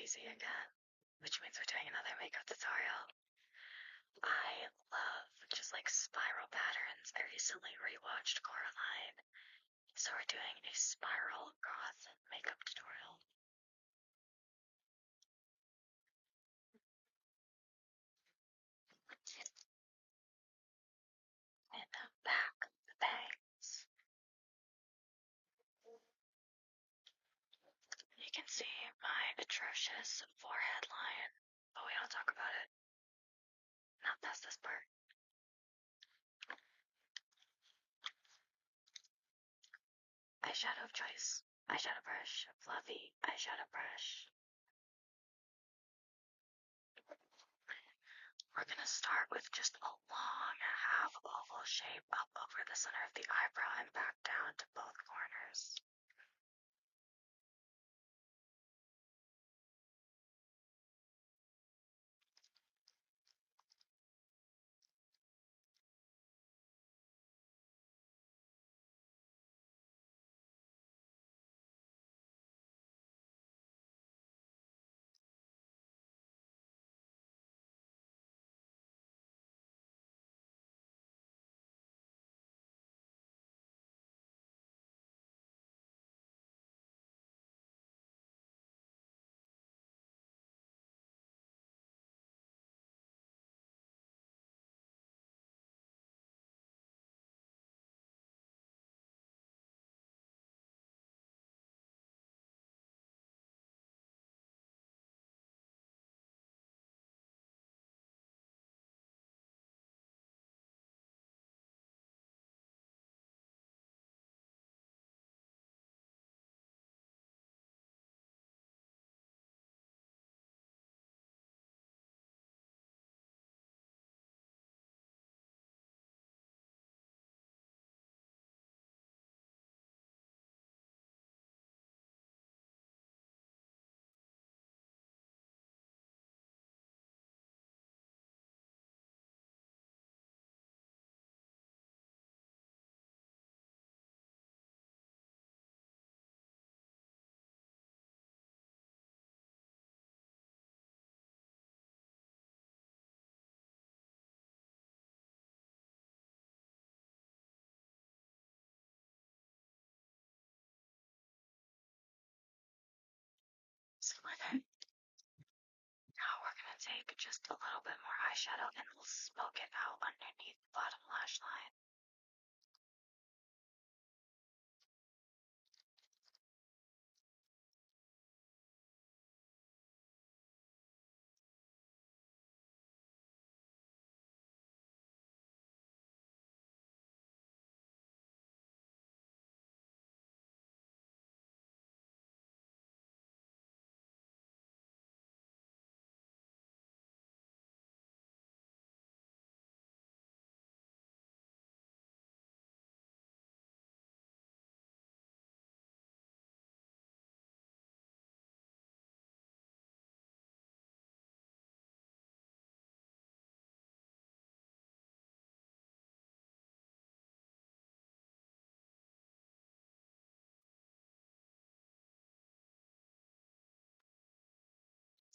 crazy again, which means we're doing another makeup tutorial. I love just like spiral patterns. I recently rewatched Coraline, so we're doing a spiral goth makeup tutorial. And back the bangs. You can see my atrocious forehead line, but we don't talk about it. Not past this part. Eyeshadow of choice. Eyeshadow brush. Fluffy eyeshadow brush. We're gonna start with just a long half oval shape up over the center of the eyebrow and back down to both corners. Now we're gonna take just a little bit more eyeshadow and we'll smoke it out underneath the bottom lash line.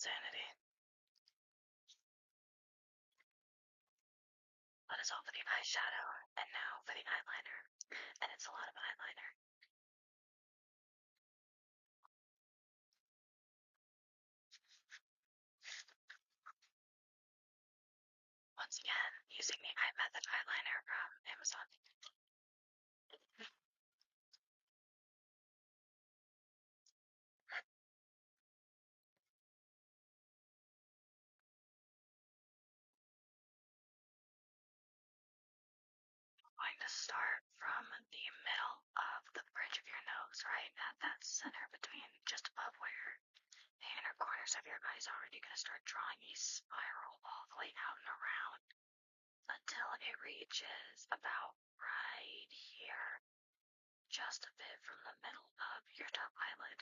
Sanity. That is all for the eyeshadow, and now for the eyeliner. And it's a lot of eyeliner. Once again, using the Eye Method eyeliner from Amazon. I'm going to start from the middle of the bridge of your nose, right at that center between just above where the inner corners of your eyes are. You're going to start drawing a spiral all the way out and around until it reaches about right here, just a bit from the middle of your top eyelid.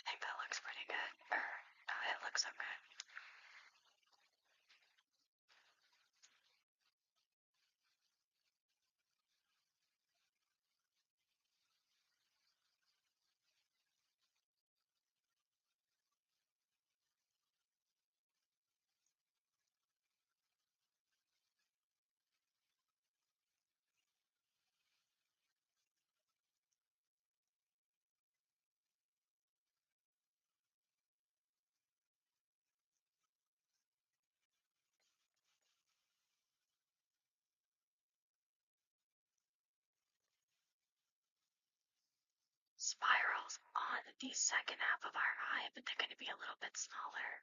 think that looks pretty good. It looks okay. Spirals on the second half of our eye, but they're going to be a little bit smaller.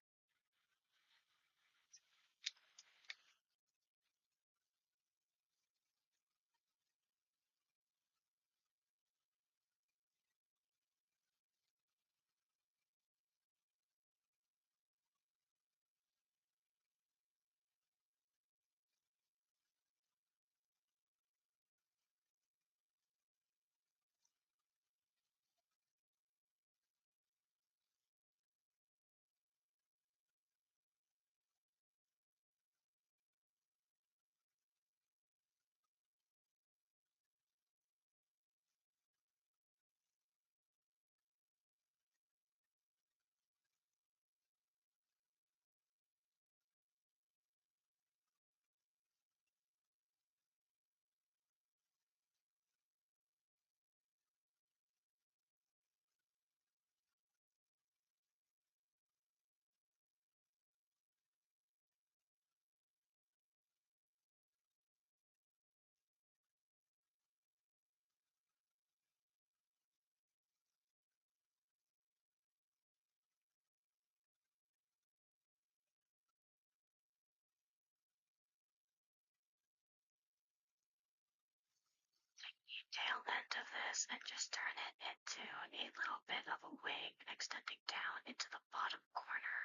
Tail end of this and just turn it into a little bit of a wing extending down into the bottom corner,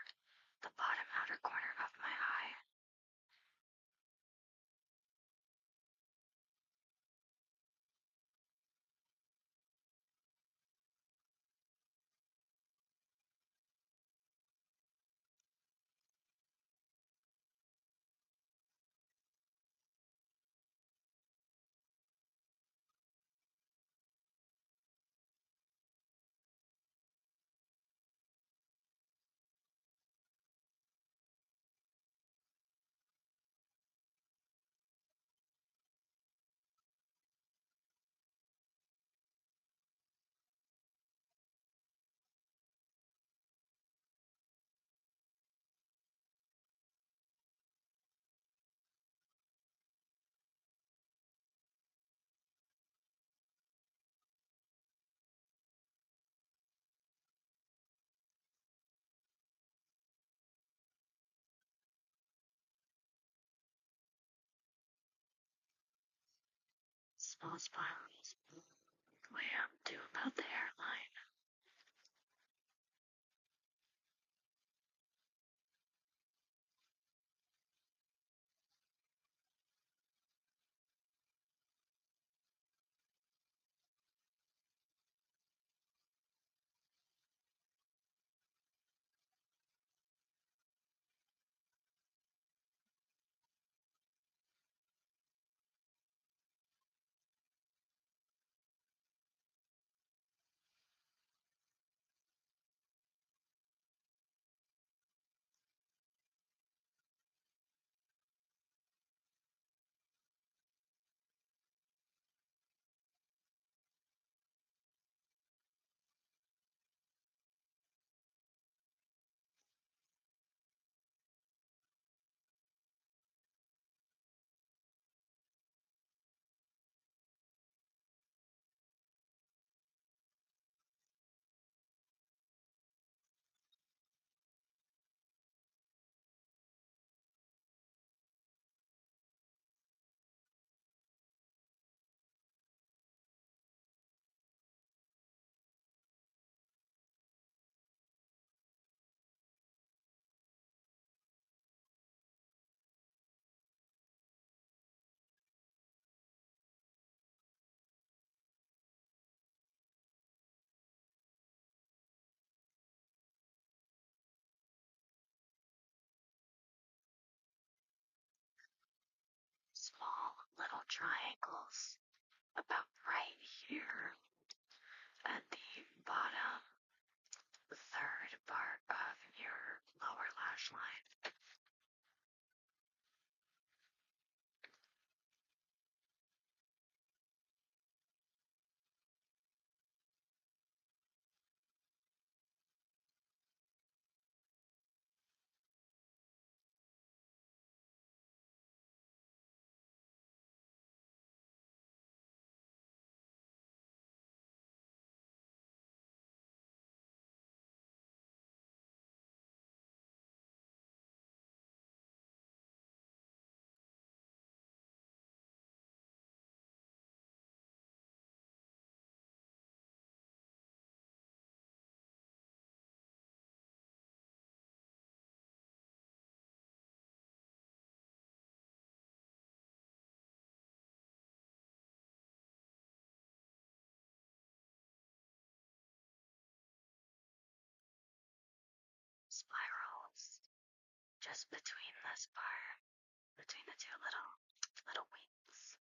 the bottom outer corner of my eye. Small spirals way up to about the hairline. triangles about right here at the bottom third part of your lower lash line. Spirals just between this part, between the two little wings.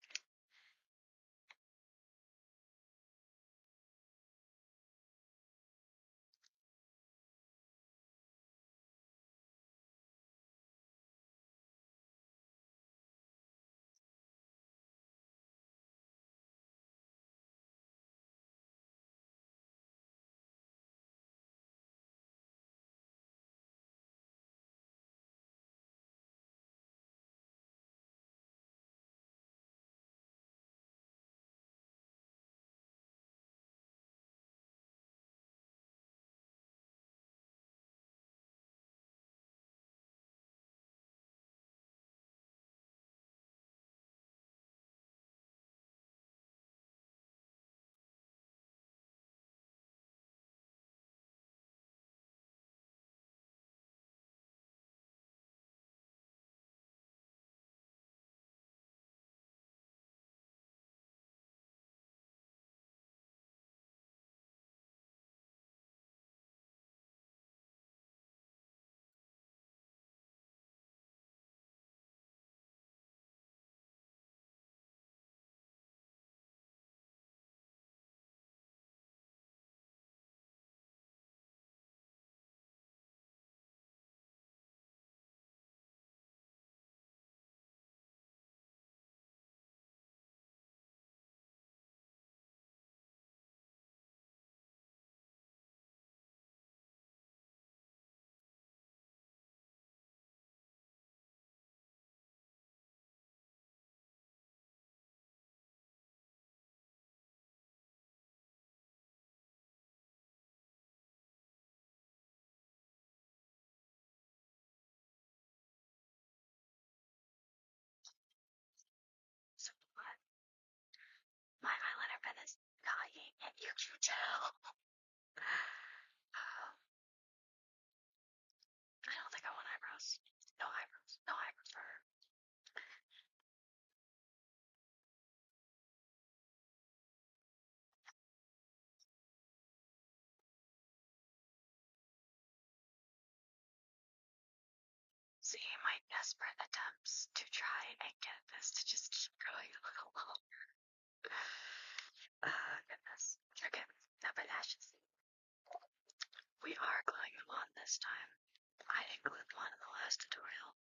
So what? My eyeliner pen is dying, and you can tell. I don't think I want eyebrows. No eyebrows. No eyebrows for her. See my desperate attempts to try and get this to just keep going a little longer. Goodness. Okay, now my lashes. We are gluing them on this time. I didn't glue them on in the last tutorial.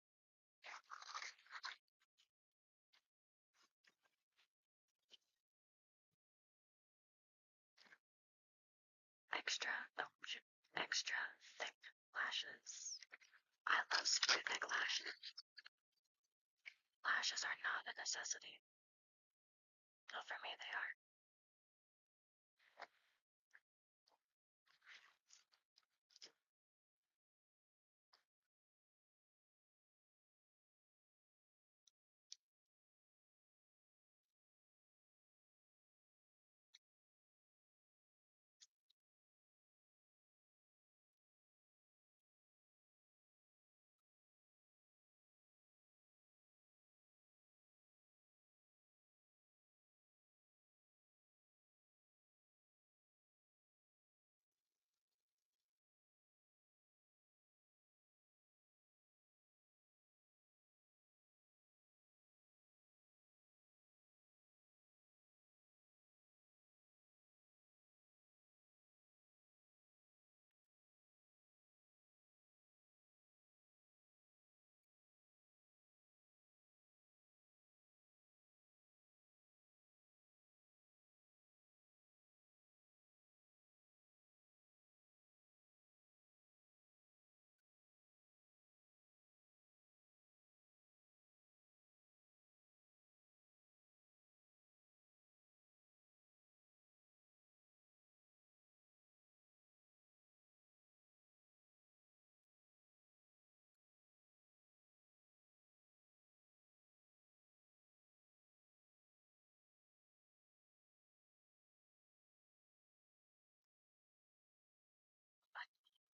Extra, extra thick lashes. I love super thick lashes. Lashes are not a necessity. Well, for me they are.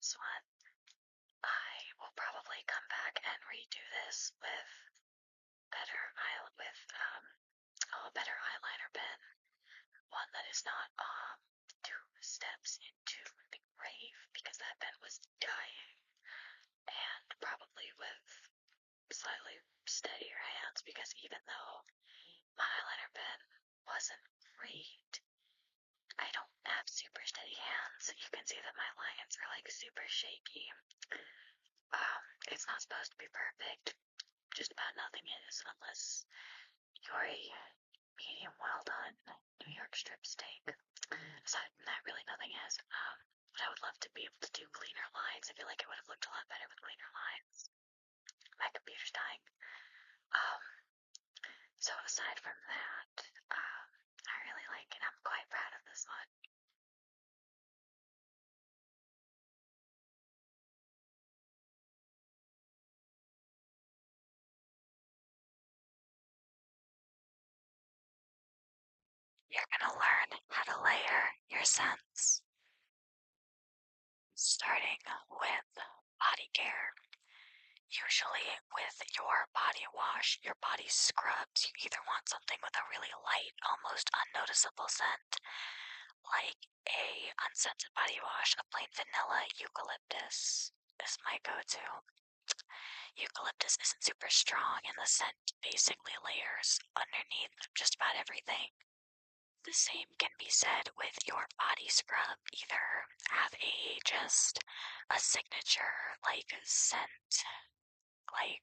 this one, I will probably come back and redo this with a better eyeliner pen, one that is not 2 steps into the grave, because that pen was dying, and probably with slightly steadier hands, because even though my eyeliner pen wasn't great, I don't have super steady hands. You can see that my lines are like super shaky. It's not supposed to be perfect. Just about nothing is, unless you're a medium well done New York strip steak. Aside from that, really nothing is. But I would love to be able to do cleaner lines. I feel like it would have looked a lot better with cleaner lines. My computer's dying. So aside from that, I really like it. I'm quite proud of this one. You're gonna learn how to layer your scents, starting with body care. Usually with your body wash, your body scrubs, you either want something with a really light, almost unnoticeable scent, like a unscented body wash, a plain vanilla eucalyptus is my go-to. Eucalyptus isn't super strong and the scent basically layers underneath just about everything. The same can be said with your body scrub. Either have just a signature like scent, like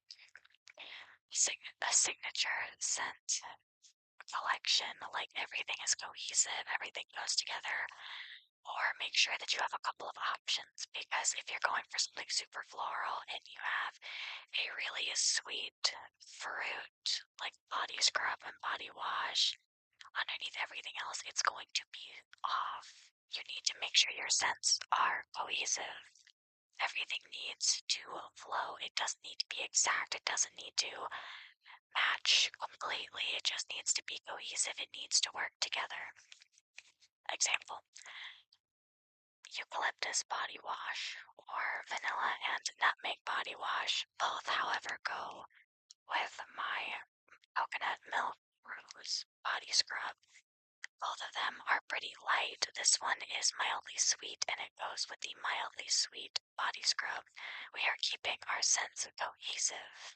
a signature scent collection, like everything is cohesive, everything goes together, or make sure that you have a couple of options, because if you're going for something super floral and you have a really sweet fruit like body scrub and body wash underneath everything else, it's going to be off. You need to make sure your scents are cohesive. Everything needs to flow. It doesn't need to be exact. It doesn't need to match completely. It just needs to be cohesive. It needs to work together. Example: eucalyptus body wash or vanilla and nutmeg body wash. Both, however, go with my coconut milk rose body scrub. Both of them are pretty light. This one is mildly sweet and it goes with the mildly sweet body scrub. We are keeping our scents cohesive.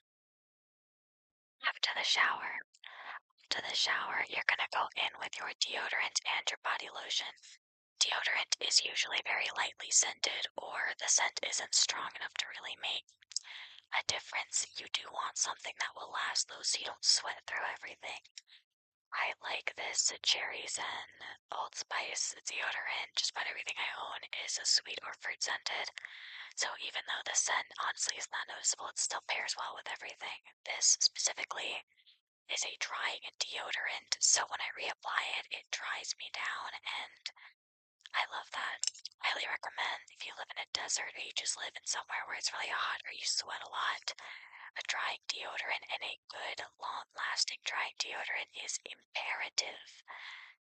After the shower. To the shower, you're gonna go in with your deodorant and your body lotion. Deodorant is usually very lightly scented, or the scent isn't strong enough to really make a difference. You do want something that will last though, so you don't sweat through everything. I like this Cherry Zen Old Spice deodorant. Just about everything I own is a sweet or fruit scented. So even though the scent honestly is not noticeable, it still pairs well with everything. This specifically is a drying deodorant, so when I reapply it, it dries me down, and I love that. Highly recommend if you live in a desert or you just live in somewhere where it's really hot or you sweat a lot. A drying deodorant and a good, long-lasting drying deodorant is imperative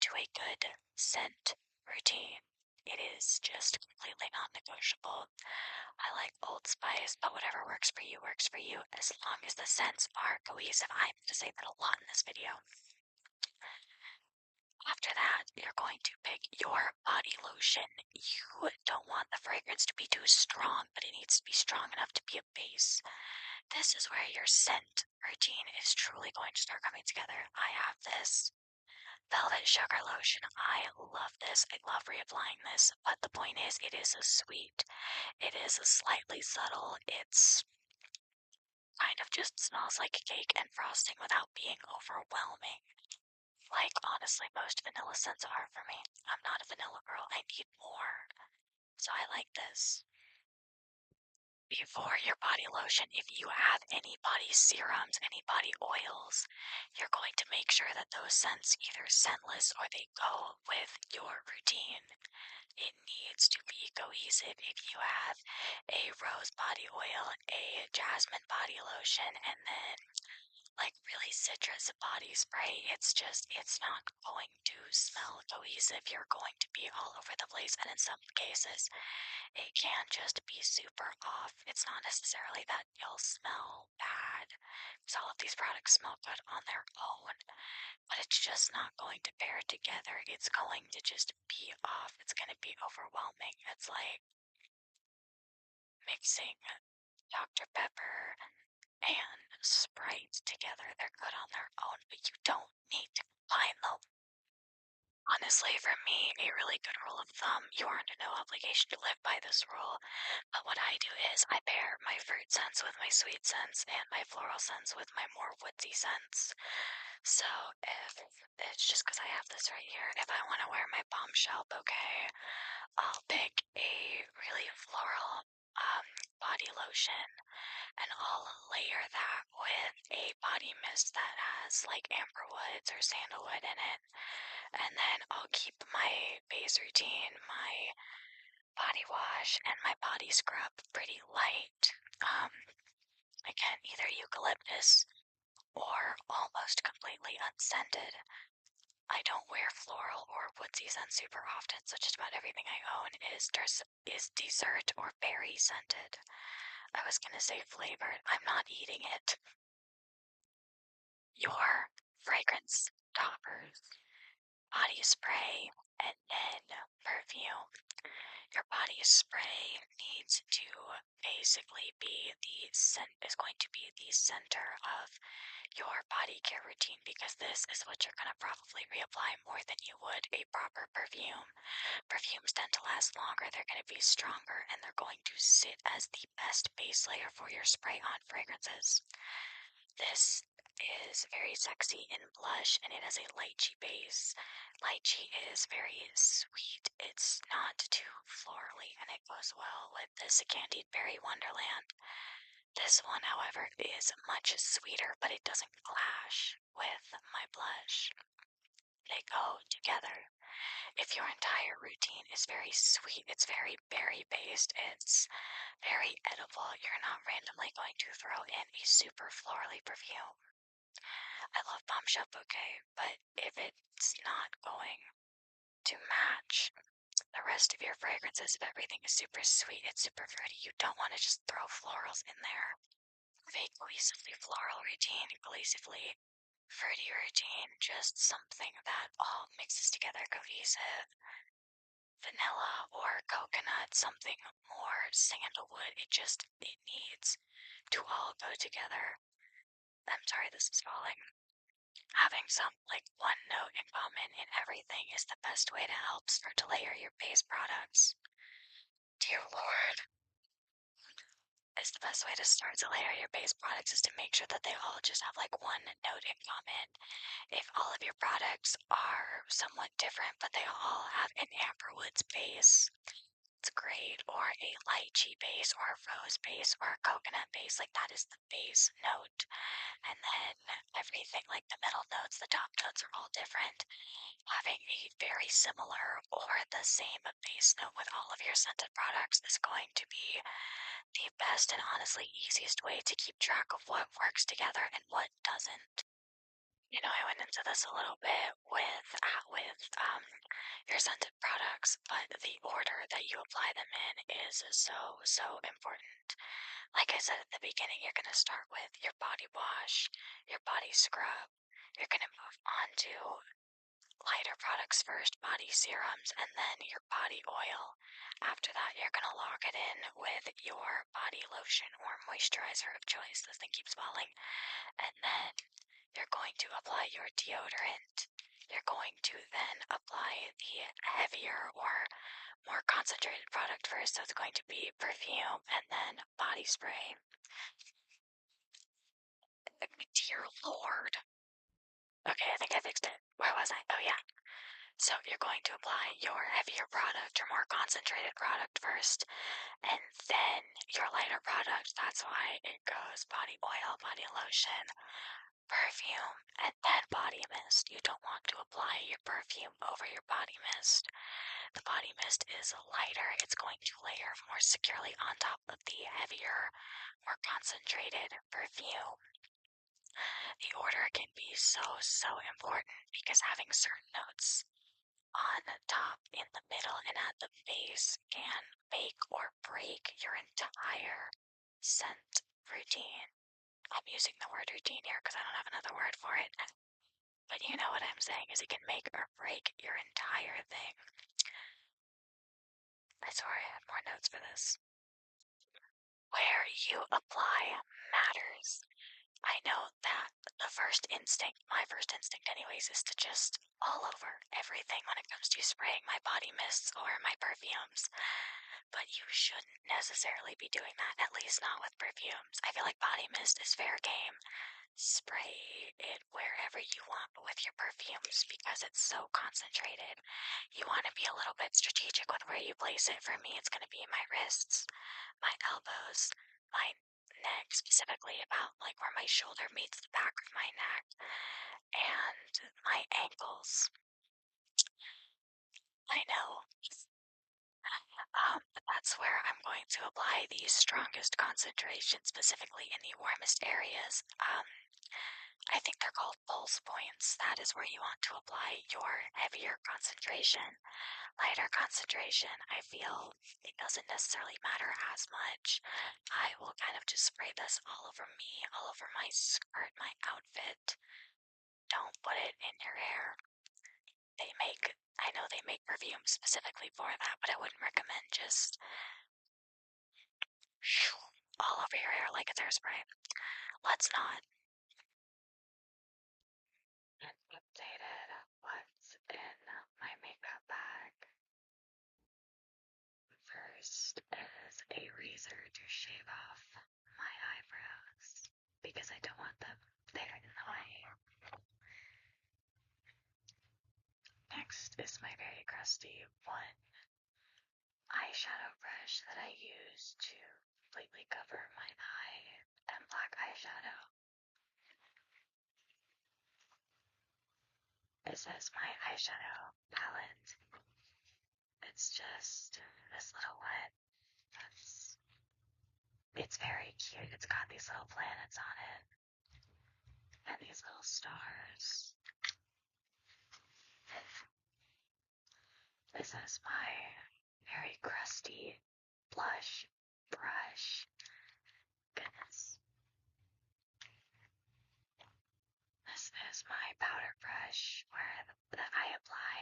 to a good scent routine. It is just completely non-negotiable. I like Old Spice, but whatever works for you as long as the scents are cohesive. I'm going to say that a lot in this video. After that, you're going to pick your body lotion. You don't want the fragrance to be too strong, but it needs to be strong enough to be a base. This is where your scent routine is truly going to start coming together. I have this Velvet Sugar Lotion. I love this. I love reapplying this, but the point is, it is a sweet. It is a slightly subtle. It's kind of just smells like cake and frosting without being overwhelming. Like, honestly, most vanilla scents are for me. I'm not a vanilla girl. I need more. So I like this. Before your body lotion, if you have any body serums, any body oils, you're going to make sure that those scents either scentless or they go with your routine. It needs to be cohesive. If you have a rose body oil, a jasmine body lotion, and then like really citrus body spray, it's not going to smell cohesive. You're going to be all over the place, and in some cases, it can just be super off. It's not necessarily that you'll smell bad, because all of these products smell good on their own, but it's just not going to pair together. It's going to just be off. It's going to be overwhelming. It's like mixing Dr. Pepper and Sprite together. They're good on their own, but you don't need to combine them. Honestly, for me, a really good rule of thumb, you are under no obligation to live by this rule, but what I do is I pair my fruit scents with my sweet scents and my floral scents with my more woodsy scents. So if it's just because I have this right here, if I want to wear my bombshell bouquet, I'll pick a really floral body lotion, and I'll layer that with a body mist that has like amber woods or sandalwood in it. And then I'll keep my base routine, my body wash, and my body scrub pretty light. Again, either eucalyptus or almost completely unscented. I don't wear floral or woodsy scents super often, so just about everything I own is dessert or berry scented. I was gonna say flavored. I'm not eating it. Your fragrance toppers, body spray, and then perfume. Your body spray needs to basically be is going to be the center of your body care routine, because this is what you're gonna probably reapply more than you would a proper perfume. Perfumes tend to last longer, they're gonna be stronger, and they're going to sit as the best base layer for your spray-on fragrances. This is very sexy in blush, and it has a lychee base. Lychee is very sweet. It's not too florally, and it goes well with this candied berry wonderland. This one, however, is much sweeter, but it doesn't clash with my blush. They go together. If your entire routine is very sweet, it's very berry based, it's very edible, you're not randomly going to throw in a super florally perfume. I love Bombshell Bouquet, but if it's not going to match the rest of your fragrances, if everything is super sweet, it's super fruity, you don't want to just throw florals in there. A cohesively floral routine, cohesively fruity routine, just something that all mixes together cohesive. Vanilla or coconut, something more sandalwood, it needs to all go together. I'm sorry, this is falling. Having some like one note in common in everything is the best way to help start to layer your base products. Dear Lord. Is the best way to start to layer your base products is to make sure that they all just have like one note in common. If all of your products are somewhat different, but they all have an amberwoods base, it's great, or a lychee base, or a rose base, or a coconut base, like that is the base note. And then everything, like the middle notes, the top notes are all different. Having a very similar or the same base note with all of your scented products is going to be the best and honestly easiest way to keep track of what works together and what doesn't. I went into this a little bit with your scented products, but the order that you apply them in is so important. Like I said at the beginning, you're gonna start with your body wash, your body scrub. You're gonna move on to lighter products first, body serums, and then your body oil. After that, you're gonna lock it in with your body lotion or moisturizer of choice. This thing keeps falling. And then you're going to apply your deodorant. You're going to then apply the heavier or more concentrated product first. So it's going to be perfume and then body spray. Dear Lord. Okay, I think I fixed it. Where was I? Oh, yeah. So you're going to apply your heavier product, your more concentrated product first, and then your lighter product. That's why it goes body oil, body lotion, perfume, and then body mist. You don't want to apply your perfume over your body mist. The body mist is lighter. It's going to layer more securely on top of the heavier, more concentrated perfume. The order can be so important because having certain notes on the top, in the middle, and at the base can make or break your entire scent routine. I'm using the word routine here because I don't have another word for it. But you know what I'm saying is it can make or break your entire thing. I swear I had more notes for this. Where you apply matters. I know that my first instinct anyways, is to just all over everything when it comes to spraying my body mists or my perfumes. But you shouldn't necessarily be doing that, at least not with perfumes. I feel like body mist is fair game. Spray it wherever you want with your perfumes because it's so concentrated. You want to be a little bit strategic with where you place it. For me, it's going to be my wrists, my elbows, my neck, specifically about like where my shoulder meets the back of my neck, and my ankles. I know. That's where I'm going to apply the strongest concentration, specifically in the warmest areas. I think they're called pulse points. That is where you want to apply your heavier concentration. Lighter concentration, I feel it doesn't necessarily matter as much. I will kind of just spray this all over me, all over my skirt, my outfit. Don't put it in your hair. I know they make perfumes specifically for that, but I wouldn't recommend just all over your hair like it's hairspray. Let's not. And updated what's in my makeup bag. First is a razor to shave off my eyebrows because I don't want them there in the way. Next is my very crusty one eyeshadow brush that I use to completely cover my eye and black eyeshadow. This is my eyeshadow palette. It's just this little one. It's very cute. It's got these little planets on it and these little stars. This is my very crusty blush brush. Goodness. This is my powder brush where I apply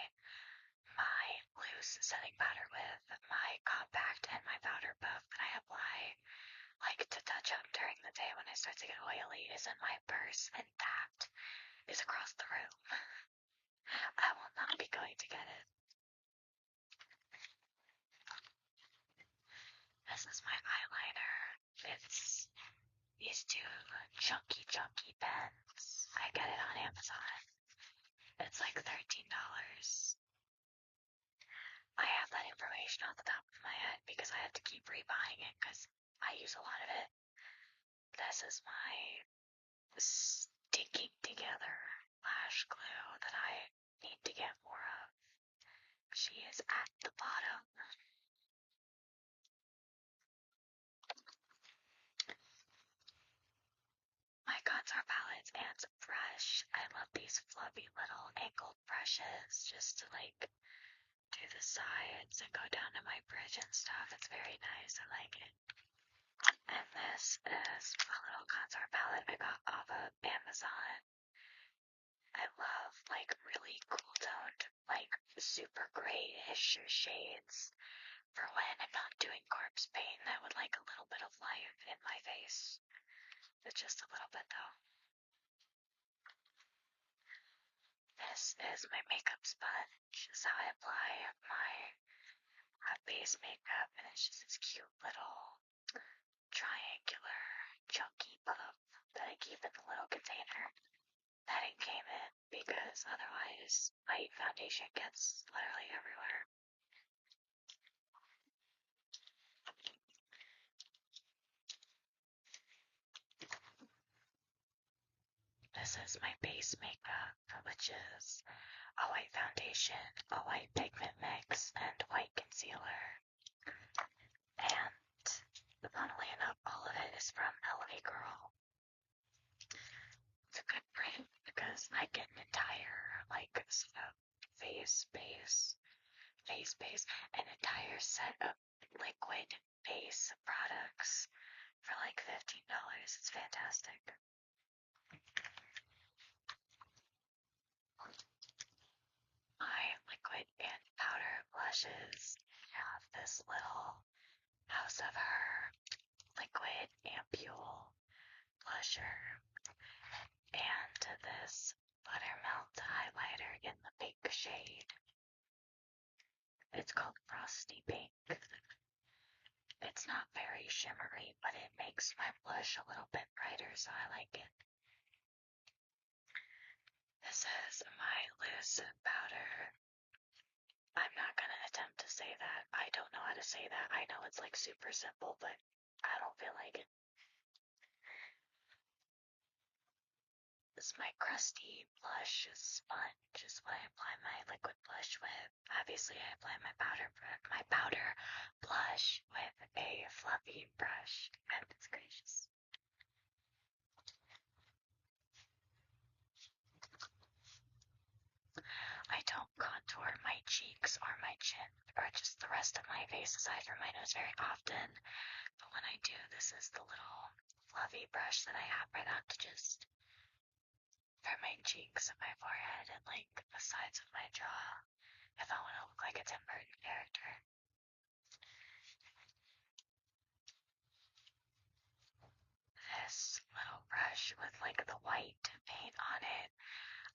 my loose setting powder with my compact and my powder puff that I apply like to touch up during the day when I start to get oily is in my purse, and that is across the room. I will not be going to get it. This is my eyeliner. It's these two chunky pens. I get it on Amazon. It's like $13. I have that information off the top of my head because I had to keep rebuying it because I use a lot of it. This is my sticking together lash glue that I need to get more of. She is at the bottom. My contour palettes and brush. I love these fluffy little angled brushes just to like do the sides and go down to my bridge and stuff. It's very nice. I like it. And this is a little contour palette I got off of Amazon. I love like really cool toned, like super grayish shades for when I'm not doing corpse paint. I would like a little bit of life in my face. It's just a little bit though. This is my makeup sponge. This is how I apply my base makeup, and it's just this cute little triangular chunky puff that I keep in the little container that it came in because otherwise my foundation gets literally everywhere. This is my base makeup, which is a white foundation, a white pigment mix, and white concealer. And funnily enough, all of it is from LA Girl. a good brand because I get an entire like face base, an entire set of liquid base products for like $15. It's fantastic. My liquid and powder blushes have this little House of Her liquid ampule blusher and this buttermelt highlighter in the pink shade. It's called Frosty Pink. It's not very shimmery, but it makes my blush a little bit brighter, so I like it. This is my loose powder. I'm not gonna attempt to say that. I don't know how to say that. I know it's like super simple, but I don't feel like it. This is my crusty blush sponge is what I apply my liquid blush with. Obviously, I apply my powder blush with a fluffy brush. Goodness gracious. I don't contour my cheeks or my chin or just the rest of my face aside from my nose very often. But when I do, this is the little fluffy brush that I have for that to just for my cheeks and my forehead and like the sides of my jaw if I want to look like a Tim Burton character. This little brush with like the white paint on it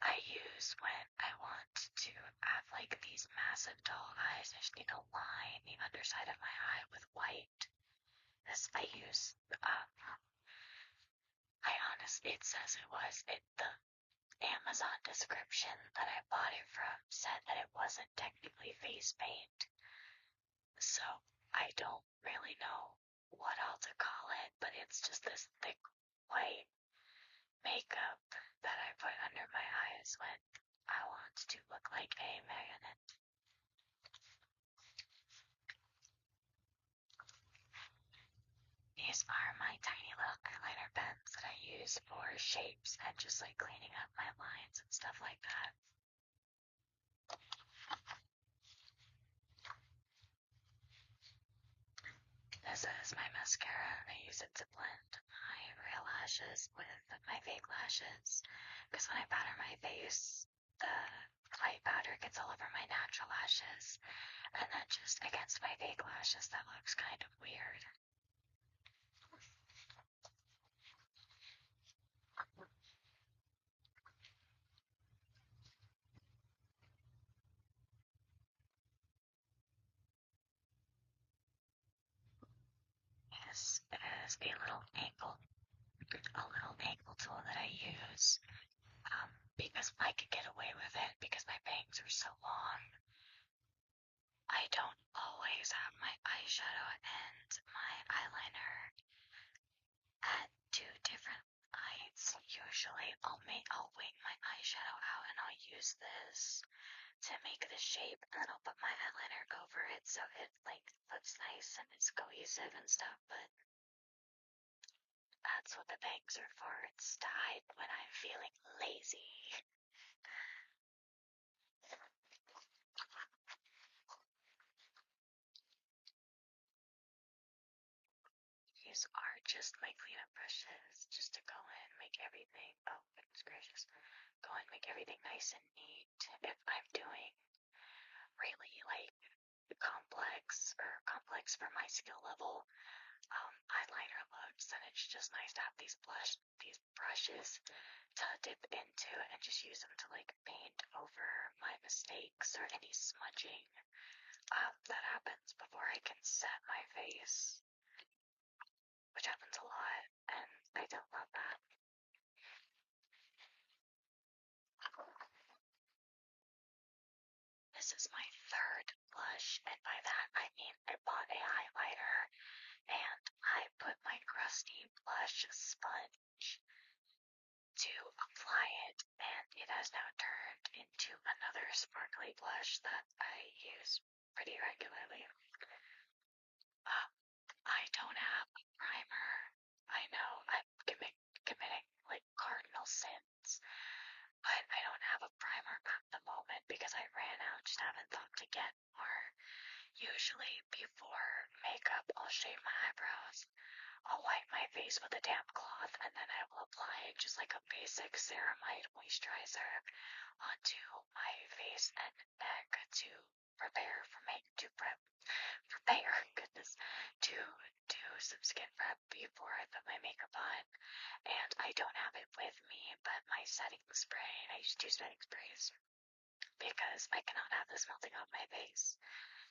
I use when I want to have like these massive doll eyes. I just need to line the underside of my eye with white. This I use, it says the Amazon description that I bought it from said that it wasn't technically face paint. So I don't really know what all to call it, but it's just this thick white makeup that I put under my eyes when I want to look like a marionette. These are my tiny little eyeliner pens that I use for shapes and just like cleaning up my lines and stuff like that. This is my mascara. I use it to blend my real lashes with my fake lashes because when I powder my face, the white powder gets all over my natural lashes and then just against my fake lashes that looks kind of weird. This is a little angle tool that I use because I could get away with it because my bangs are so long. I don't always have my eyeshadow and my eyeliner at two different heights. Usually I'll wing my eyeshadow out and I'll use this to make the shape and then I'll put my eyeliner over it so it like looks nice and it's cohesive and stuff, but that's what the bangs are for. It's to hide when I'm feeling lazy. These are just my cleanup brushes, just to go in, make everything, oh goodness gracious, go and make everything nice and neat. If I'm doing really like complex for my skill level eyeliner looks, then it's just nice to have these brushes to dip into and just use them to like paint over my mistakes or any smudging that happens before I can set my face, which happens a lot, and I don't love that. This is my third blush, and by that I mean I bought a highlighter and I put my crusty blush sponge to apply it, and it has now turned into another sparkly blush that I use pretty regularly. I don't have a primer. I know I'm committing like cardinal sin moisturizer onto my face and neck to prepare for goodness, to do some skin prep before I put my makeup on. And I don't have it with me, but my setting spray, I use 2 setting sprays because I cannot have this melting off my face.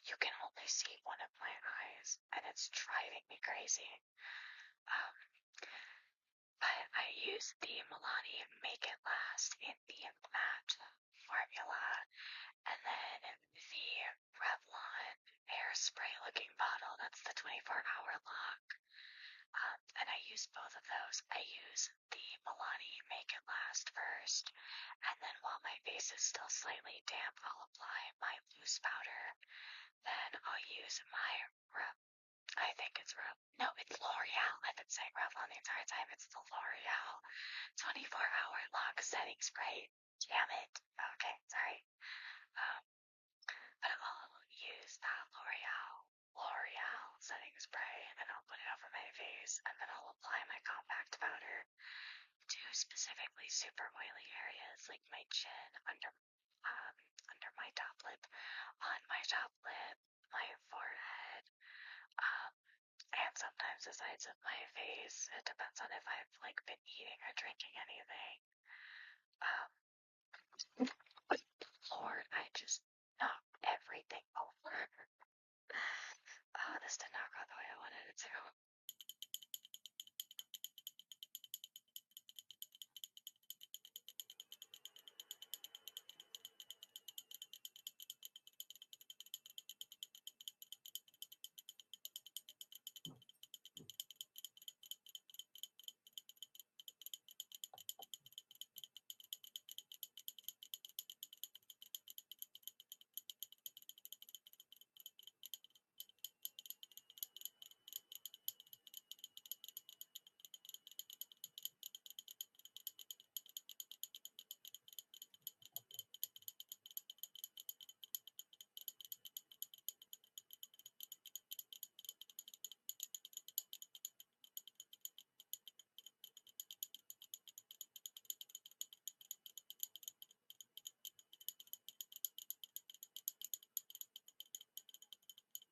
You can only see one of my eyes, and it's driving me crazy. But I use the Milani Make It Last in the matte formula, and then the Revlon hairspray looking bottle, that's the 24-hour lock. And I use both of those. I use the Milani Make It Last first, and then while my face is still slightly damp, I'll apply my loose powder. Then I'll use my I think it's no, it's L'Oreal. I've been saying Revlon the entire time. It's the L'Oreal 24-hour lock setting spray. Damn it. Okay, sorry. But I'll use that L'Oreal setting spray, and I'll put it over my face, and then I'll apply my compact powder to specifically super oily areas like my chin, under my top lip, on my top lip, my forehead, and sometimes the sides of my face. It depends on if I've been eating or drinking anything.